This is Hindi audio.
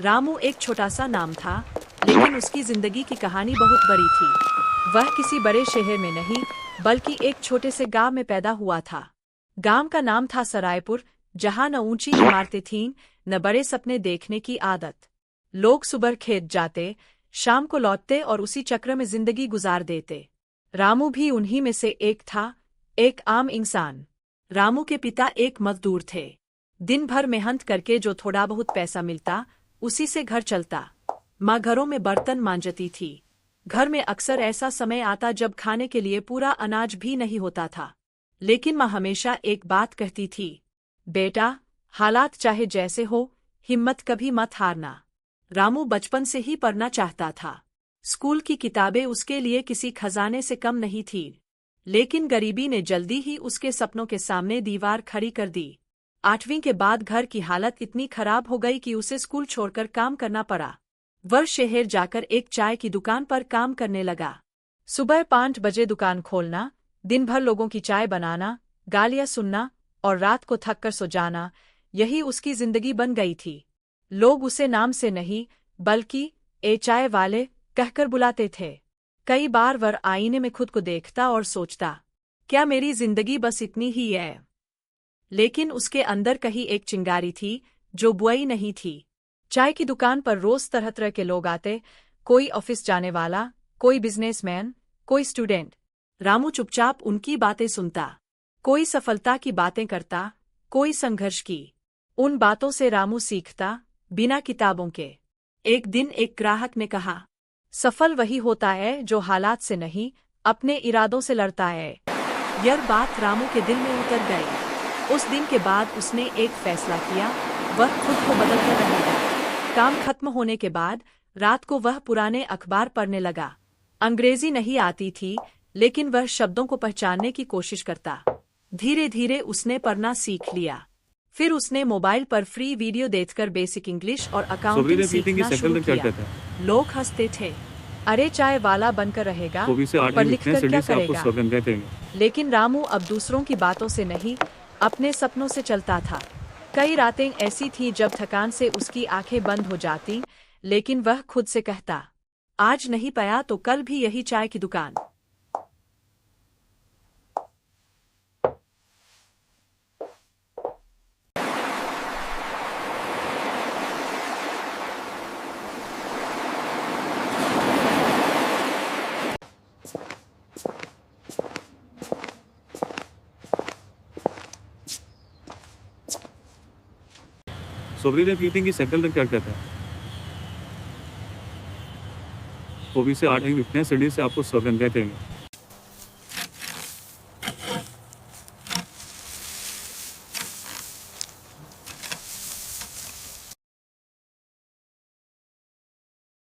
रामू एक छोटा सा नाम था, लेकिन उसकी जिंदगी की कहानी बहुत बड़ी थी। वह किसी बड़े शहर में नहीं, बल्कि एक छोटे से गांव में पैदा हुआ था। गांव का नाम था सरायपुर, जहां न ऊंची इमारतें थीं, न बड़े सपने देखने की आदत। लोग सुबह खेत जाते, शाम को लौटते और उसी चक्र में जिंदगी गुजार देते। रामू भी उन्हीं में से एक था, एक आम इंसान। रामू के पिता एक मजदूर थे। दिन भर मेहनत करके जो थोड़ा बहुत पैसा मिलता, उसी से घर चलता। माँ घरों में बर्तन मांजती थी। घर में अक्सर ऐसा समय आता जब खाने के लिए पूरा अनाज भी नहीं होता था। लेकिन माँ हमेशा एक बात कहती थी, बेटा, हालात चाहे जैसे हो, हिम्मत कभी मत हारना। रामू बचपन से ही पढ़ना चाहता था। स्कूल की किताबें उसके लिए किसी खजाने से कम नहीं थी। लेकिन गरीबी ने जल्दी ही उसके सपनों के सामने दीवार खड़ी कर दी। 8वीं के बाद घर की हालत इतनी खराब हो गई कि उसे स्कूल छोड़कर काम करना पड़ा। वह शहर जाकर एक चाय की दुकान पर काम करने लगा। सुबह 5 बजे दुकान खोलना, दिन भर लोगों की चाय बनाना, गालियां सुनना और रात को थक कर सो जाना, यही उसकी जिंदगी बन गई थी। लोग उसे नाम से नहीं, बल्कि ए चाय वाले कहकर बुलाते थे। कई बार वह आईने में खुद को देखता और सोचता, क्या मेरी जिंदगी बस इतनी ही है? लेकिन उसके अंदर कहीं एक चिंगारी थी, जो बुआई नहीं थी। चाय की दुकान पर रोज तरह तरह के लोग आते, कोई ऑफिस जाने वाला, कोई बिजनेसमैन, कोई स्टूडेंट। रामू चुपचाप उनकी बातें सुनता। कोई सफलता की बातें करता, कोई संघर्ष की। उन बातों से रामू सीखता, बिना किताबों के। एक दिन एक ग्राहक ने कहा, सफल वही होता है जो हालात से नहीं, अपने इरादों से लड़ता है। यह बात रामू के दिल में उतर गई। उस दिन के बाद उसने एक फैसला किया, वह खुद को बदलकर रहेगा। काम खत्म होने के बाद रात को वह पुराने अखबार पढ़ने लगा। अंग्रेजी नहीं आती थी, लेकिन वह शब्दों को पहचानने की कोशिश करता। धीरे धीरे उसने पढ़ना सीख लिया। फिर उसने मोबाइल पर फ्री वीडियो देखकर बेसिक इंग्लिश और अकाउंटिंग सीखना शुरू किया। लोग हंसते थे, अरे चाय वाला बनकर रहेगा, पढ़ लिख कर क्या करेगा? लेकिन रामू अब दूसरों की बातों से नहीं, अपने सपनों से चलता था। कई रातें ऐसी थीं जब थकान से उसकी आंखें बंद हो जाती, लेकिन वह खुद से कहता, आज नहीं पाया तो कल भी यही चाय की दुकान। सोबरी ने मीटिंग की साइकिल में क्या कहता है? वो भी से 8 विटनेस स्टडी से आपको सब देंगे।